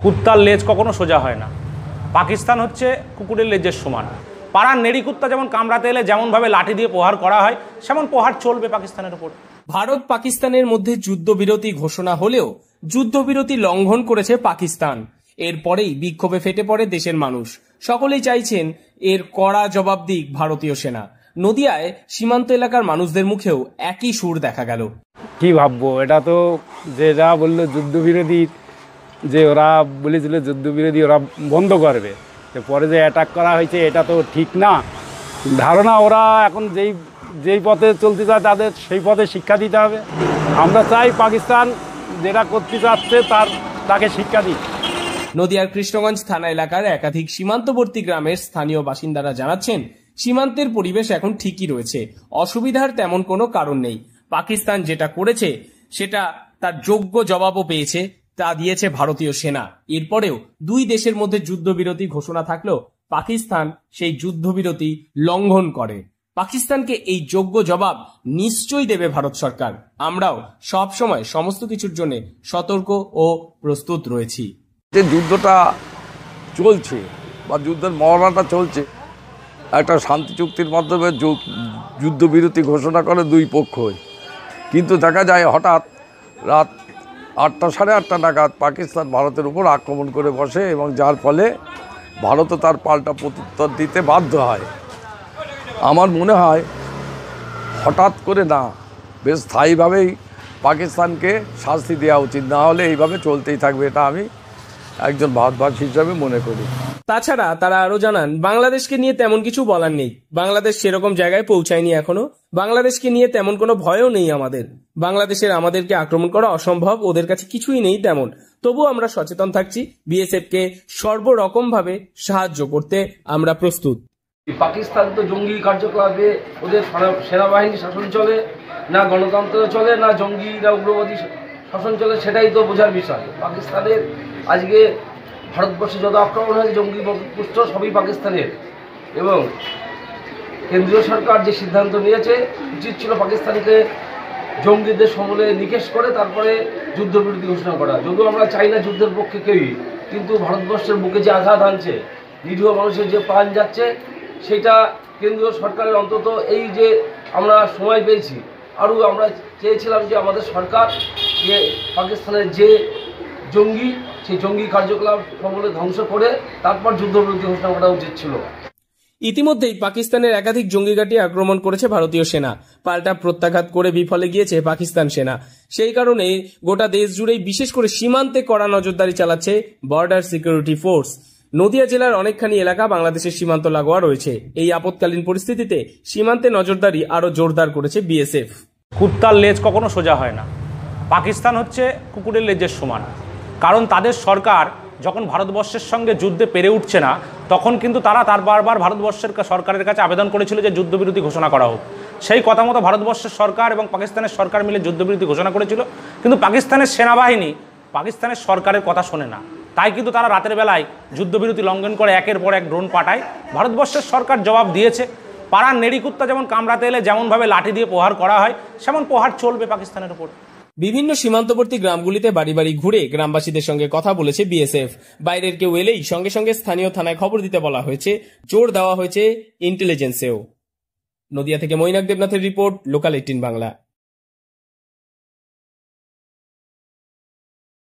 কুত্তার লেজ কখনো সোজা হয় না। পাকিস্তান হচ্ছে কুকুরের লেজের সমান। পাড়ার নেড়ি কুত্তা যেমন কামড়াতে এলে যেমনভাবে লাঠি দিয়ে প্রহার করা হয়, সেমন প্রহার চলবে পাকিস্তানের উপর। ভারত পাকিস্তানের মধ্যে যুদ্ধবিরতি ঘোষণা হলেও যুদ্ধবিরতি লঙ্ঘন করেছে পাকিস্তান। এরপরেই বিক্ষোভে ফেটে পড়ে দেশের মানুষ। সকলেই চাইছেন এর কড়া জবাব দিক ভারতীয় সেনা। নদিয়ায় সীমান্ত এলাকার মানুষদের মুখেও একই সুর দেখা গেল। কি ভাববো, এটা তো যেটা বললো যুদ্ধবিরোধী, যে ওরা বলেছিল যুদ্ধবিরোধী ওরা বন্ধ করবে, পরে যে অ্যাটাক করা হয়েছে এটা তো ঠিক না। ধারণা ওরা এখন যেই পথে চলতে চায় তাদের সেই পথে শিক্ষা দিতে হবে। আমরা চাই পাকিস্তান যেটা করতে চাচ্ছে তাকে শিক্ষা দিই। নদিয়ার কৃষ্ণগঞ্জ থানা এলাকার একাধিক সীমান্তবর্তী গ্রামের স্থানীয় বাসিন্দারা জানাচ্ছেন, সীমান্তের পরিবেশ এখন ঠিকই রয়েছে, অসুবিধার তেমন কোনো কারণ নেই। পাকিস্তান যেটা করেছে সেটা তার যোগ্য জবাবও পেয়েছে, তা দিয়েছে ভারতীয় সেনা। এরপরেও দুই দেশের মধ্যে যুদ্ধবিরতি ঘোষণা থাকলেও পাকিস্তান সেই যুদ্ধবিরতি লঙ্ঘন করে। পাকিস্তানকে এই যোগ্য জবাব নিশ্চয়ই দেবে ভারত সরকার। আমরাও সব সময় সমস্ত কিছুর জন্য সতর্ক ও প্রস্তুত রয়েছি। যে যুদ্ধটা চলছে বা যুদ্ধের মহড়াটা চলছে, একটা শান্তি চুক্তির মাধ্যমে যুদ্ধবিরতি ঘোষণা করে দুই পক্ষই, কিন্তু দেখা যায় হঠাৎ রাত 8টা সাড়ে 8টা নাগাদ পাকিস্তান ভারতের উপর আক্রমণ করে বসে এবং যার ফলে ভারতও তার পাল্টা প্রত্যুত্তর দিতে বাধ্য হয়। আমার মনে হয় হঠাৎ করে না, বেশ স্থায়ীভাবেই পাকিস্তানকে শাস্তি দেওয়া উচিত, না হলে এইভাবে চলতেই থাকবে, এটা আমি একজন ভারতবাসী হিসাবে মনে করি। তাছাড়া তারা আরো জানান, বাংলাদেশকে নিয়ে তেমন কিছু বলার নেই। বাংলাদেশ সেরকম জায়গায় পৌঁছায়নি এখনো। বাংলাদেশকে নিয়ে তেমন কোনো ভয়ও নেই আমাদের। বাংলাদেশের আমাদেরকে আক্রমণ করা অসম্ভব, ওদের কাছে কিছুই নেই তেমন। তবুও আমরা সচেতন থাকছি, বিএসএফ কে সর্বরকম ভাবে সাহায্য করতে আমরা প্রস্তুত। পাকিস্তান তো জঙ্গি কার্যকলাপে ওদের সেনাবাহিনী শাসন চলে না, গণতন্ত্র চলে না, জঙ্গিরা উগ্রবাদী শাসন চলে, সেটাই তো বোঝার বিষয়। পাকিস্তানের আজকে ভারতবর্ষে যত আক্রমণ হয়েছে জঙ্গি পুষ্ট সবই পাকিস্তানের, এবং কেন্দ্রীয় সরকার যে সিদ্ধান্ত নিয়েছে উচিত ছিল পাকিস্তানকে জঙ্গিদের সমূলে নিকেশ করে তারপরে যুদ্ধবিরতি ঘোষণা করা। যদিও আমরা চাই না যুদ্ধের পক্ষে কেউই, কিন্তু ভারতবর্ষের বুকে যে আঘাত আনছে, নিরীহ মানুষের যে প্রাণ যাচ্ছে, সেটা কেন্দ্রীয় সরকারের অন্তত এই যে আমরা সময় পেয়েছি, আরও আমরা চেয়েছিলাম যে আমাদের সরকার যে পাকিস্তানের যে জঙ্গি, সেই জঙ্গি কার্যকলাপ সমূলে ধ্বংস করে তারপর যুদ্ধবিরতি ঘোষণা করা উচিত ছিল। ইতিমধ্যেই পাকিস্তানের একাধিক জঙ্গি ঘাঁটি আক্রমণ করেছে ভারতীয় সেনা। পাল্টা প্রত্যাঘাত করে বিফলে গিয়েছে পাকিস্তান সেনা। সেই কারণে গোটা দেশ জুড়েই, বিশেষ করে সীমান্তে কড়া নজরদারি চালাচ্ছে বর্ডার সিকিউরিটি ফোর্স। নদিয়া জেলার অনেকখানি এলাকা বাংলাদেশের সীমান্ত লাগোয়া রয়েছে। এই আপৎকালীন পরিস্থিতিতে সীমান্তে নজরদারি আরো জোরদার করেছে বিএসএফ। কুত্তার লেজ কখনো সোজা হয় না। পাকিস্তান হচ্ছে কুকুরের লেজের সমান। কারণ তাদের সরকার যখন ভারতবর্ষের সঙ্গে যুদ্ধে পেরে উঠছে না, তখন কিন্তু তারা বারবার ভারতবর্ষের সরকারের কাছে আবেদন করেছিল যে যুদ্ধবিরতি ঘোষণা করা হোক। সেই কথা মতো ভারতবর্ষের সরকার এবং পাকিস্তানের সরকার মিলে যুদ্ধবিরতি ঘোষণা করেছিল, কিন্তু পাকিস্তানের সেনাবাহিনী পাকিস্তানের সরকারের কথা শোনে না। তাই কিন্তু তারা রাতের বেলায় যুদ্ধবিরতি লঙ্ঘন করে একের পর এক ড্রোন পাঠায়। ভারতবর্ষের সরকার জবাব দিয়েছে। পাড়ার নেড়ি কুত্তা যেমন কামড়াতে এলে যেমনভাবে লাঠি দিয়ে প্রহার করা হয়, সেমন প্রহার চলবে পাকিস্তানের উপর। বিভিন্ন সীমান্তবর্তী গ্রামগুলিতে বাড়ি বাড়ি ঘুরে গ্রামবাসীদের সঙ্গে কথা বলেছে বিএসএফ। বাইরের কেউ এলেই সঙ্গে সঙ্গে স্থানীয় থানায় খবর দিতে বলা হয়েছে, জোর দেওয়া হয়েছে ইন্টেলিজেন্সেও। নদিয়া থেকে মৈনাক দেবনাথের রিপোর্ট, লোকাল 18 বাংলা।